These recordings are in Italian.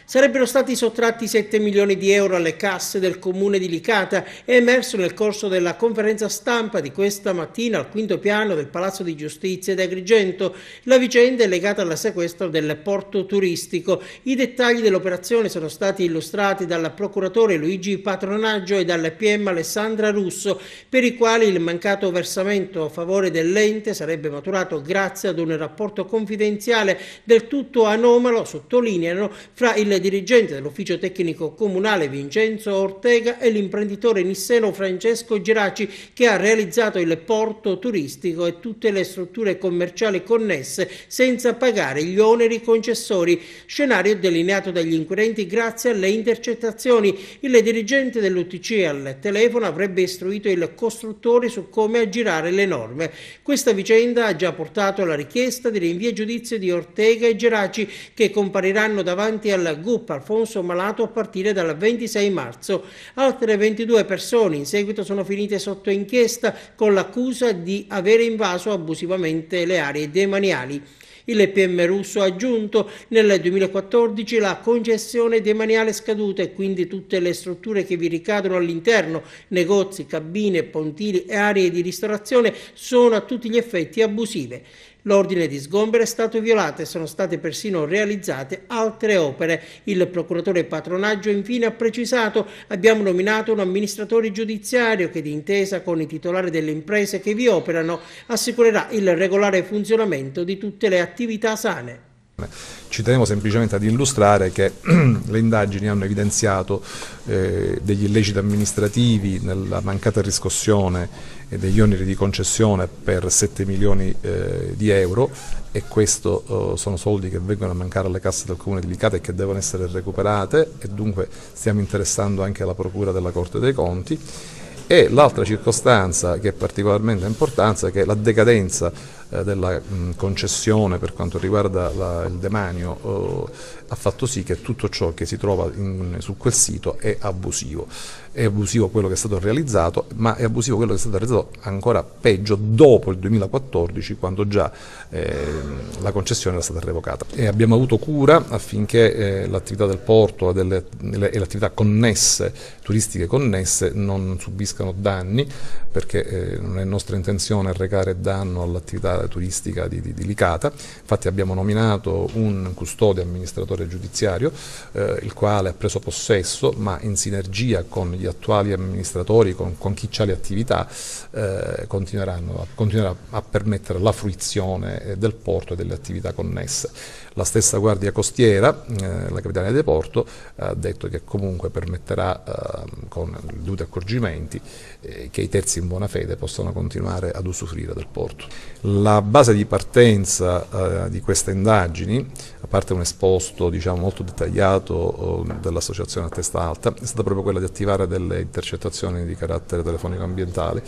Sarebbero stati sottratti 7 milioni di euro alle casse del comune di Licata. È emerso nel corso della conferenza stampa di questa mattina al quinto piano del Palazzo di Giustizia di Agrigento. La vicenda è legata al sequestro del porto turistico. I dettagli dell'operazione sono stati illustrati dal procuratore Luigi Patronaggio e dal PM Alessandra Russo, per i quali il mancato versamento a favore dell'ente sarebbe maturato grazie ad un rapporto confidenziale del tutto anomalo, sottolineano, fra il dirigente dell'ufficio tecnico comunale Vincenzo Ortega e l'imprenditore nisseno Francesco Geraci, che ha realizzato il porto turistico e tutte le strutture commerciali connesse senza pagare gli oneri concessori, scenario delineato dagli inquirenti grazie alle intercettazioni. Il dirigente dell'UTC al telefono avrebbe istruito il costruttore su come aggirare le norme. Questa vicenda ha già portato alla richiesta di rinvio a giudizio di Ortega e Geraci, che compariranno davanti al GUP Alfonso Malato a partire dal 26 marzo. Altre 22 persone in seguito sono finite sotto inchiesta con l'accusa di avere invaso abusivamente le aree demaniali. Il PM Russo ha aggiunto: nel 2014 la concessione demaniale è scaduta e quindi tutte le strutture che vi ricadono all'interno, negozi, cabine, pontili e aree di ristorazione, sono a tutti gli effetti abusive. L'ordine di sgombero è stato violato e sono state persino realizzate altre opere. Il procuratore Patronaggio infine ha precisato: abbiamo nominato un amministratore giudiziario che, d'intesa con i titolari delle imprese che vi operano, assicurerà il regolare funzionamento di tutte le attività sane. Ci tenevo semplicemente ad illustrare che le indagini hanno evidenziato degli illeciti amministrativi nella mancata riscossione degli oneri di concessione per 7 milioni di euro, e questo sono soldi che vengono a mancare alle casse del Comune di Licata e che devono essere recuperate, e dunque stiamo interessando anche la Procura della Corte dei Conti. E l'altra circostanza che è particolarmente importante è che la decadenza della concessione per quanto riguarda il demanio ha fatto sì che tutto ciò che si trova su quel sito è abusivo. È abusivo quello che è stato realizzato, ma è abusivo quello che è stato realizzato ancora peggio dopo il 2014, quando già la concessione era stata revocata. E abbiamo avuto cura affinché l'attività del porto e le attività connesse, turistiche connesse, non subiscano danni, perché non è nostra intenzione arrecare danno all'attività turistica di Licata. Infatti abbiamo nominato un custode amministratore giudiziario, il quale ha preso possesso, ma in sinergia con gli attuali amministratori, con chi ha le attività, continuerà a permettere la fruizione del porto e delle attività connesse. La stessa Guardia Costiera, la Capitaneria di Porto, ha detto che comunque permetterà, con i dovuti accorgimenti, che i terzi in buona fede possano continuare ad usufruire del porto. La base di partenza di queste indagini, a parte un esposto molto dettagliato dell'associazione a testa alta, è stata proprio quella di attivare delle intercettazioni di carattere telefonico ambientale,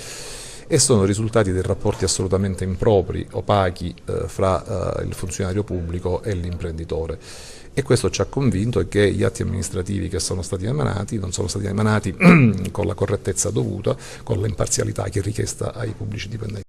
e sono risultati dei rapporti assolutamente impropri, opachi, fra il funzionario pubblico e l'imprenditore. E questo ci ha convinto che gli atti amministrativi che sono stati emanati non sono stati emanati con la correttezza dovuta, con l'imparzialità che è richiesta ai pubblici dipendenti.